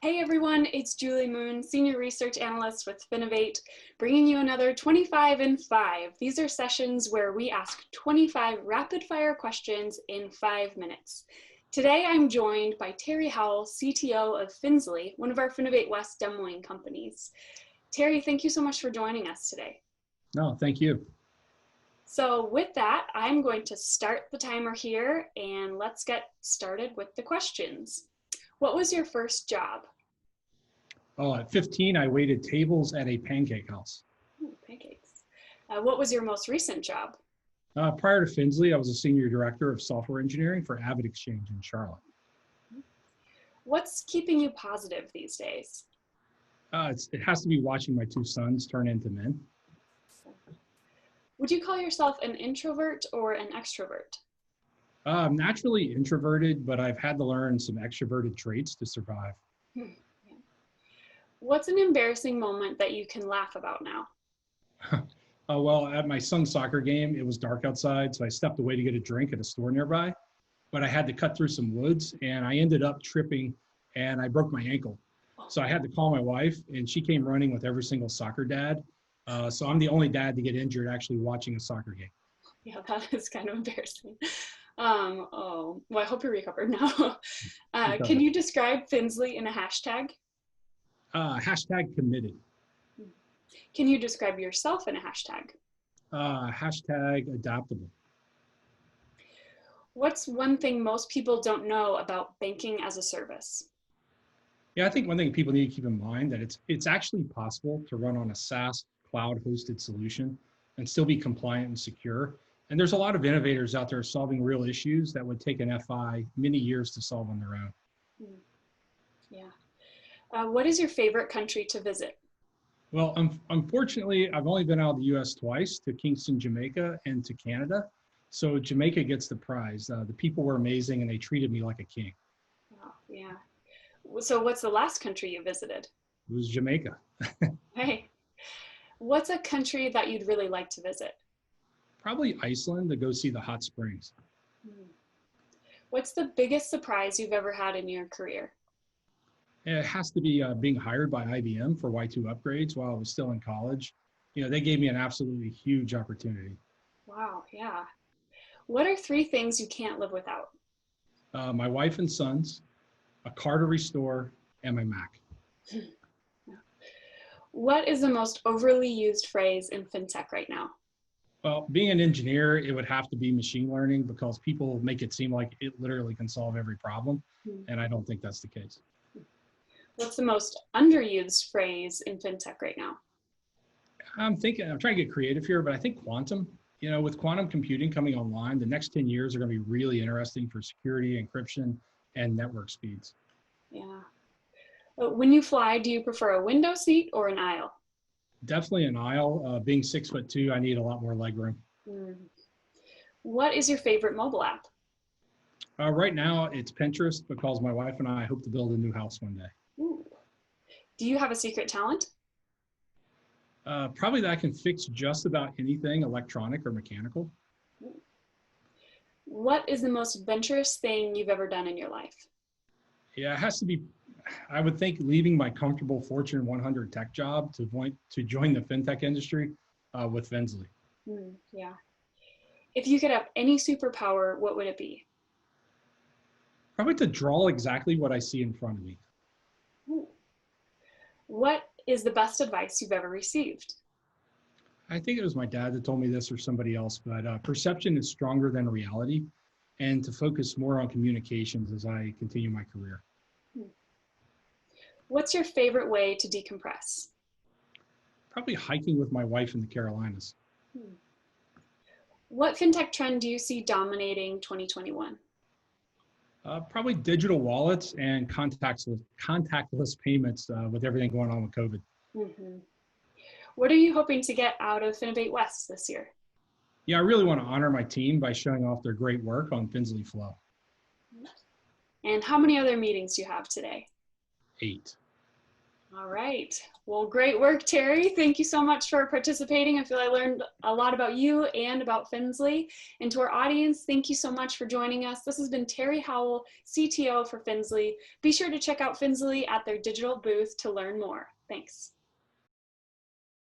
Hey everyone, it's Julie Moon, Senior Research Analyst with Finovate, bringing you another 25 in 5. These are sessions where we ask 25 rapid fire questions in 5 minutes. Today I'm joined by Terry Howell, CTO of Finzly, one of our FinovateWest demoing companies. Terry, thank you so much for joining us today. No, thank you. So with that, I'm going to start the timer here and let's get started with the questions. What was your first job? Oh, at 15, I waited tables at a pancake house. Ooh, pancakes. What was your most recent job? Prior to Finzly, I was a senior director of software engineering for Avid Exchange in Charlotte. What's keeping you positive these days? It has to be watching my two sons turn into men. Would you call yourself an introvert or an extrovert? I'm naturally introverted, but I've had to learn some extroverted traits to survive. Yeah. What's an embarrassing moment that you can laugh about now? Well, at my son's soccer game, it was dark outside, so I stepped away to get a drink at a store nearby, but I had to cut through some woods and I ended up tripping and I broke my ankle. So I had to call my wife and she came running with every single soccer dad. So I'm the only dad to get injured actually watching a soccer game. Yeah, that is kind of embarrassing. Oh, well, I hope you're recovered now. Can you describe Finzly in a hashtag? Hashtag committed. Can you describe yourself in a hashtag? Hashtag adaptable. What's one thing most people don't know about banking as a service? Yeah, I think one thing people need to keep in mind that it's actually possible to run on a SaaS cloud-hosted solution and still be compliant and secure. And there's a lot of innovators out there solving real issues that would take an FI many years to solve on their own. Yeah. What is your favorite country to visit? Well, unfortunately, I've only been out of the US twice, to Kingston, Jamaica, and to Canada. So Jamaica gets the prize. The people were amazing and they treated me like a king. Wow, yeah. So what's the last country you visited? It was Jamaica. Hey, what's a country that you'd really like to visit? Probably Iceland to go see the hot springs. What's the biggest surprise you've ever had in your career? It has to be being hired by IBM for Y2 upgrades while I was still in college. You know, they gave me an absolutely huge opportunity. Wow, yeah. What are 3 things you can't live without? My wife and sons, a car to restore, and my Mac. What is the most overly used phrase in fintech right now? Well, being an engineer, it would have to be machine learning because people make it seem like it literally can solve every problem. And I don't think that's the case. What's the most underused phrase in fintech right now? I'm trying to get creative here, but I think quantum, you know, with quantum computing coming online, the next 10 years are going to be really interesting for security, encryption, and network speeds. Yeah. When you fly, do you prefer a window seat or an aisle? Definitely an aisle. Being 6'2", I need a lot more leg room. What is your favorite mobile app? Right now, it's Pinterest because my wife and I hope to build a new house one day. Ooh. Do you have a secret talent? Probably that I can fix just about anything electronic or mechanical. What is the most adventurous thing you've ever done in your life? Yeah, it has to be, I would think, leaving my comfortable Fortune 100 tech job to join the fintech industry with Finzly. Yeah. If you could have any superpower, what would it be? Probably to draw exactly what I see in front of me. Ooh. What is the best advice you've ever received? I think it was my dad that told me this or somebody else, but perception is stronger than reality, and to focus more on communications as I continue my career. What's your favorite way to decompress? Probably hiking with my wife in the Carolinas. What fintech trend do you see dominating 2021? Probably digital wallets and contactless payments with everything going on with COVID. What are you hoping to get out of FinovateWest this year? Yeah, I really want to honor my team by showing off their great work on Finzly Flow. And how many other meetings do you have today? 8. All right. Well, great work, Terry. Thank you so much for participating. I feel I learned a lot about you and about Finzly. And to our audience, thank you so much for joining us. This has been Terry Howell, CTO for Finzly. Be sure to check out Finzly at their digital booth to learn more. Thanks.